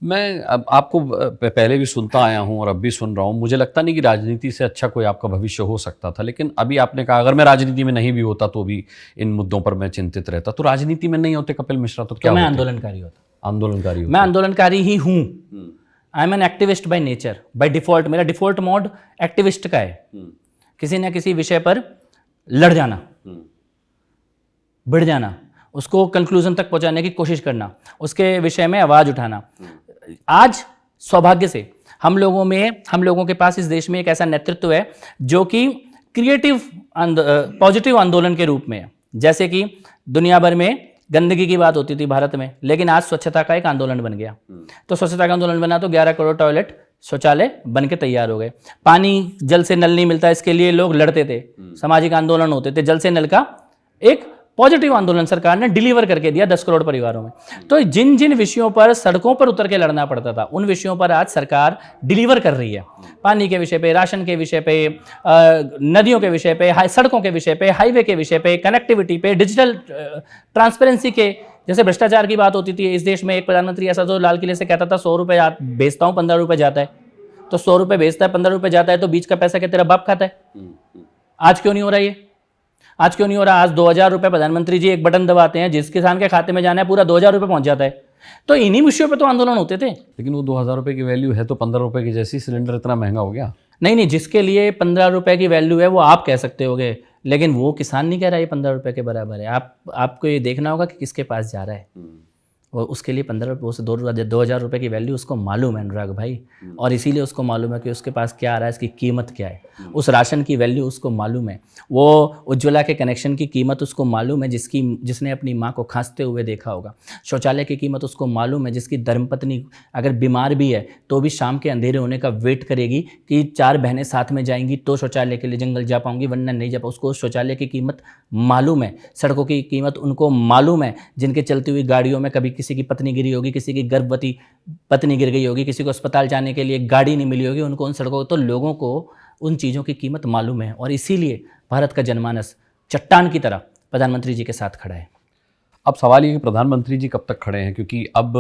मैं अब आपको पहले भी सुनता आया हूँ और अब भी सुन रहा हूँ, मुझे लगता नहीं कि राजनीति से अच्छा कोई आपका भविष्य हो सकता था, लेकिन अभी आपने कहा अगर मैं राजनीति में नहीं भी होता तो भी इन मुद्दों पर मैं चिंतित रहता। तो राजनीति में नहीं होते कपिल मिश्रा तो क्या मैं होते? आंदोलनकारी होता। आंदोलनकारी मैं होते। आंदोलनकारी ही हूँ। I am an activist by nature, by default. मेरा डिफॉल्ट मोड एक्टिविस्ट का है। किसी न किसी विषय पर लड़ जाना, बढ़ जाना, उसको कंक्लूजन तक पहुंचाने की कोशिश करना, उसके विषय में आवाज उठाना। आज सौभाग्य से हम लोगों के पास इस देश में एक ऐसा नेतृत्व है जो कि क्रिएटिव पॉजिटिव आंदोलन के रूप में है। जैसे कि दुनिया भर में गंदगी की बात होती थी भारत में, लेकिन आज स्वच्छता का एक आंदोलन बन गया। तो स्वच्छता का आंदोलन बना तो 11 करोड़ टॉयलेट शौचालय बन के तैयार हो गए। पानी, जल से नल नहीं मिलता, इसके लिए लोग लड़ते थे, सामाजिक आंदोलन होते थे। जल से नल का एक पॉजिटिव आंदोलन सरकार ने डिलीवर करके दिया 10 करोड़ परिवारों में। तो जिन जिन विषयों पर सड़कों पर उतर के लड़ना पड़ता था, उन विषयों पर आज सरकार डिलीवर कर रही है। पानी के विषय पे, राशन के विषय पे, नदियों के विषय पे, सड़कों के विषय पे, हाईवे के विषय पे, कनेक्टिविटी पे, डिजिटल ट्रांसपेरेंसी के, जैसे भ्रष्टाचार की बात होती थी इस देश में। एक प्रधानमंत्री ऐसा जो लाल किले से कहता था 100 रुपये भेजता हूँ, 15 रुपये जाता है। तो 100 रुपये भेजता है, 15 रुपये जाता है, तो बीच का पैसा क्या तेरा बाप खाता है? आज क्यों नहीं हो रहा ये? आज क्यों नहीं हो रहा? आज 2000 रुपये प्रधानमंत्री जी एक बटन दबाते हैं, जिस किसान के खाते में जाना है पूरा 2000 रुपये पहुंच जाता है। तो इन्हीं विषयों पे तो आंदोलन होते थे। लेकिन वो 2000 रुपये की वैल्यू है तो 15 रुपये की जैसी सिलेंडर इतना महंगा हो गया। नहीं, जिसके लिए 15 रुपये की वैल्यू है वो आप कह सकते होगे, लेकिन वो किसान नहीं कह रहा ये 15 रुपये के बराबर है। आपको ये देखना होगा कि किसके पास जा रहा है, और उसके लिए 15 रुपये से 2000 रुपये की वैल्यू उसको मालूम है अनुराग भाई। और इसीलिए उसको मालूम है कि उसके पास क्या आ रहा है, इसकी कीमत क्या है। उस राशन की वैल्यू उसको मालूम है, वो उज्ज्वला के कनेक्शन की कीमत उसको मालूम है, जिसने अपनी माँ को खांसते हुए देखा होगा। शौचालय की कीमत उसको मालूम है, जिसकी धर्मपत्नी अगर बीमार भी है तो भी शाम के अंधेरे होने का वेट करेगी कि 4 बहनें साथ में जाएंगी तो शौचालय के लिए जंगल जा पाऊंगी, वरना नहीं जा पाऊँ। उसको शौचालय की कीमत मालूम है, सड़कों की कीमत उनको मालूम है, जिनके चलती हुई गाड़ियों में कभी किसी की पत्नी गिरी होगी, किसी की गर्भवती पत्नी गिर गई होगी, किसी को अस्पताल जाने के लिए गाड़ी नहीं मिली होगी, उनको उन सड़कों, तो लोगों को उन चीज़ों की कीमत मालूम है। और इसीलिए भारत का जनमानस चट्टान की तरह प्रधानमंत्री जी के साथ खड़ा है। अब सवाल ये कि प्रधानमंत्री जी कब तक खड़े हैं, क्योंकि अब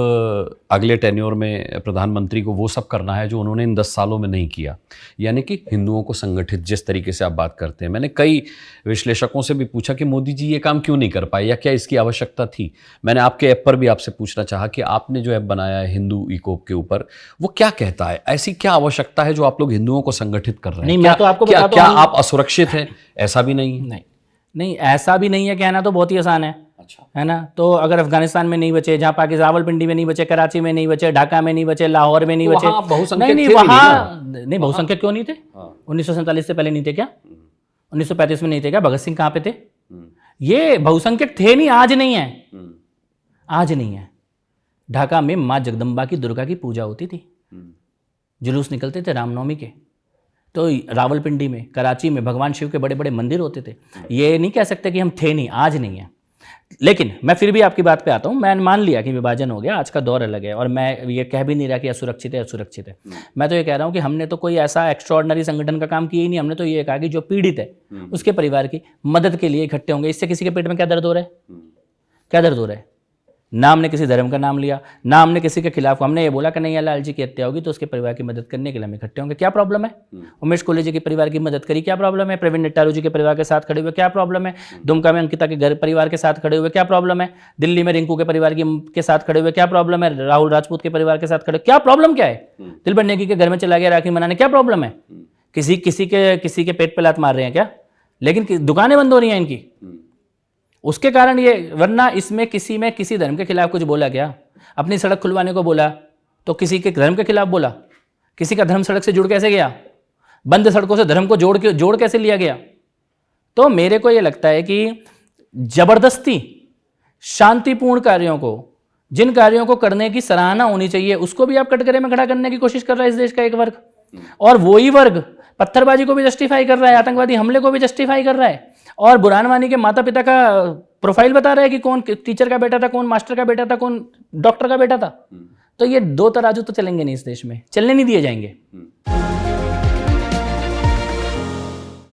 अगले टेन्योर में प्रधानमंत्री को वो सब करना है जो उन्होंने इन 10 सालों में नहीं किया, यानी कि हिंदुओं को संगठित, जिस तरीके से आप बात करते हैं। मैंने कई विश्लेषकों से भी पूछा कि मोदी जी ये काम क्यों नहीं कर पाए या क्या इसकी आवश्यकता थी। मैंने आपके ऐप पर भी आपसे पूछना चाहा कि आपने जो ऐप बनाया है हिंदू इकोप के ऊपर, वो क्या कहता है, ऐसी क्या आवश्यकता है जो आप लोग हिंदुओं को संगठित कर रहे हैं? मैं तो आपको बताता हूं, क्या आप असुरक्षित हैं? ऐसा भी नहीं है। नहीं, ऐसा भी नहीं है। कहना तो बहुत ही आसान है, अच्छा, है ना। तो अगर अफगानिस्तान में नहीं बचे, जहाँ पाकिस्तान, रावलपिंडी में नहीं बचे, कराची में नहीं बचे, ढाका में नहीं बचे, लाहौर में नहीं बचे, नहीं वहाँ नहीं बहुसंख्यक क्यों नहीं थे? 1947 से पहले नहीं थे क्या? 1935 में नहीं थे क्या? भगत सिंह कहाँ पे थे? ये बहुसंख्यक थे नहीं, आज नहीं है, आज नहीं है। ढाका में माँ जगदम्बा की, दुर्गा की पूजा होती थी, जुलूस निकलते थे रामनवमी के। तो रावलपिंडी में, कराची में भगवान शिव के बड़े बड़े मंदिर होते थे। ये नहीं कह सकते कि हम थे नहीं, आज नहीं है। लेकिन मैं फिर भी आपकी बात पे आता हूँ। मैं मान लिया कि विभाजन हो गया, आज का दौर अलग है, और मैं ये कह भी नहीं रहा कि असुरक्षित है, असुरक्षित है। मैं तो ये कह रहा हूँ कि हमने तो कोई ऐसा एक्स्ट्राऑर्डिनरी संगठन का काम किया ही नहीं। हमने तो ये कहा कि जो पीड़ित है उसके परिवार की मदद के लिए इकट्ठे होंगे। इससे किसी के पेट में क्या दर्द हो रहा है? क्या दर्द हो रहा है? ना हमने किसी धर्म का नाम लिया, ना हमने किसी के खिलाफ। हमने ये बोला कि नहीं, लाल जी की हत्या होगी तो उसके परिवार की मदद करने के लिए हम इकट्ठे होंगे। क्या प्रॉब्लम है? उमेश कोहली जी के परिवार की मदद करी, क्या प्रॉब्लम है? प्रवीण निट्टारू जी के परिवार के साथ खड़े हुए, क्या प्रॉब्लम है? दुमका में अंकिता के घर परिवार के साथ खड़े हुए, क्या प्रॉब्लम है? दिल्ली में रिंकू के परिवार के साथ खड़े हुए, क्या प्रॉब्लम है? राहुल राजपूत के परिवार के साथ खड़े, क्या प्रॉब्लम क्या है? दिलबर नेगी के घर में चला गया राखी मनाने, क्या प्रॉब्लम है? किसी के पेट पे लात मार रहे हैं क्या? लेकिन दुकानें बंद हो रही हैं इनकी, उसके कारण ये। वरना इसमें किसी धर्म के खिलाफ कुछ बोला क्या? अपनी सड़क खुलवाने को बोला तो किसी के धर्म के खिलाफ बोला? किसी का धर्म सड़क से जुड़ कैसे गया? बंद सड़कों से धर्म को जोड़ कैसे लिया गया? तो मेरे को ये लगता है कि जबरदस्ती शांतिपूर्ण कार्यों को, जिन कार्यों को करने की सराहना होनी चाहिए, उसको भी आप कटघरे में खड़ा करने की कोशिश कर रहा है इस देश का एक वर्ग। और वही वर्ग पत्थरबाजी को भी जस्टिफाई कर रहा है, आतंकवादी हमले को भी जस्टिफाई कर रहा है, और बुरहान वानी के माता पिता का प्रोफाइल बता रहा है कि कौन टीचर का बेटा था, कौन मास्टर का बेटा था, कौन डॉक्टर का बेटा था। तो ये दो तराजू तो चलेंगे नहीं इस देश में, चलने नहीं दिए जाएंगे।